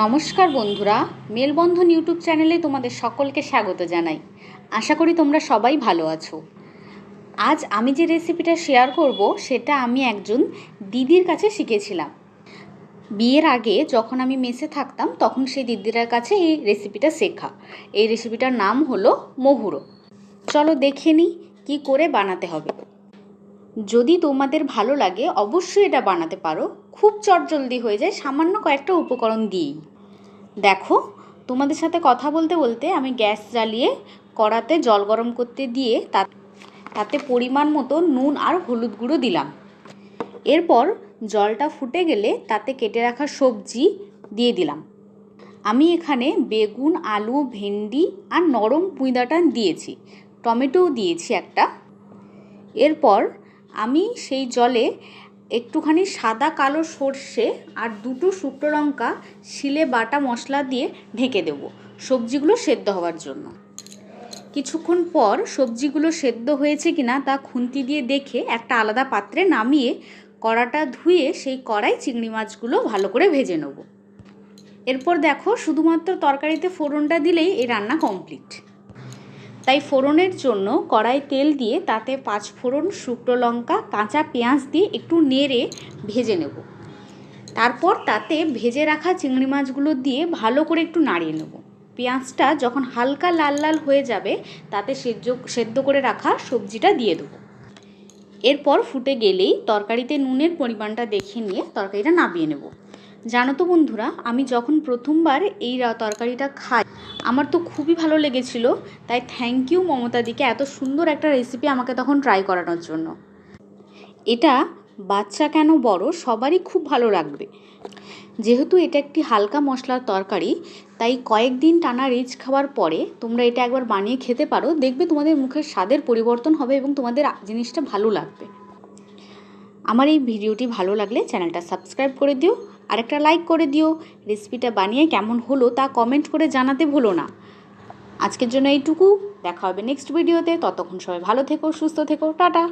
নমস্কার বন্ধুরা, মেলবন্ধন ইউটিউব চ্যানেলে তোমাদের সকলকে স্বাগত জানাই। আশা করি তোমরা সবাই ভালো আছো। আজ আমি যে রেসিপিটা শেয়ার করব সেটা আমি একজন দিদির কাছে শিখেছিলাম। বিয়ের আগে যখন আমি মেসে থাকতাম তখন সেই দিদির কাছে এই রেসিপিটা শেখা। এই রেসিপিটার নাম হলো মহুরো। চলো দেখে নিই কী করে বানাতে হবে। যদি তোমাদের ভালো লাগে অবশ্যই এটা বানাতে পারো, খুব চটজলদি হয়ে যায় সামান্য কয়েকটা উপকরণ দিয়েই। দেখো, তোমাদের সাথে কথা বলতে বলতে আমি গ্যাস জ্বালিয়ে কড়াতে জল গরম করতে দিয়ে তাতে পরিমাণ মতো নুন আর হলুদ গুঁড়ো দিলাম। এরপর জলটা ফুটে গেলে তাতে কেটে রাখা সবজি দিয়ে দিলাম। আমি এখানে বেগুন, আলু, ভেন্ডি আর নরম পুঁইডাঁটা দিয়েছি, টমেটোও দিয়েছি একটা। এরপর আমি সেই জলে একটুখানি সাদা কালো সর্ষে আর দুটো শুকনো লঙ্কা শিলে বাটা মশলা দিয়ে ঢেকে দেব সবজিগুলো সেদ্ধ হওয়ার জন্য। কিছুক্ষণ পর সবজিগুলো সেদ্ধ হয়েছে কিনা তা খুন্তি দিয়ে দেখে একটা আলাদা পাত্রে নামিয়ে কড়াটা ধুয়ে সেই কড়াই চিংড়ি মাছগুলো ভালো করে ভেজে নেব। এরপর দেখো, শুধুমাত্র তরকারিতে ফোড়নটা দিলেই এই রান্না কমপ্লিট। তাই ফোড়নের জন্য কড়াই তেল দিয়ে তাতে 5 ফোড়ন, শুকনো লঙ্কা, কাঁচা পেঁয়াজ দিয়ে একটু নেড়ে ভেজে নেব। তারপর তাতে ভেজে রাখা চিংড়ি মাছগুলো দিয়ে ভালো করে একটু নাড়িয়ে নেব। পেঁয়াজটা যখন হালকা লাল লাল হয়ে যাবে তাতে সেদ্ধ করে রাখা সবজিটা দিয়ে দেবো। এরপর ফুটে গেলেই তরকারিতে নুনের পরিমাণটা দেখে নিয়ে তরকারিটা নামিয়ে নেব। জানো তো বন্ধুরা, আমি যখন প্রথমবার এই তরকারিটা খাই আমার তো খুবই ভালো লেগেছিল। তাই থ্যাংক ইউ মমতাদিকে এত সুন্দর একটা রেসিপি আমাকে তখন ট্রাই করানোর জন্য। এটা বাচ্চা কেন বড় সবারই খুব ভালো লাগবে। যেহেতু এটা একটি হালকা মশলার তরকারি, তাই কয়েকদিন টানা রিচ খাওয়ার পরে তোমরা এটা একবার বানিয়ে খেতে পারো, দেখবে তোমাদের মুখের স্বাদের পরিবর্তন হবে এবং তোমাদের জিনিসটা ভালো লাগবে। আমার এই ভিডিওটি ভালো লাগলে চ্যানেলটা সাবস্ক্রাইব করে দিও আর একটা লাইক করে দিও। রেসিপিটা বানিয়ে কেমন হলো তা কমেন্ট করে জানাতে ভুলো না। আজকের জন্য এইটুকু, দেখা হবে নেক্সট ভিডিওতে। ততক্ষণ সবাই ভালো থেকো, সুস্থ থেকো, টাটা।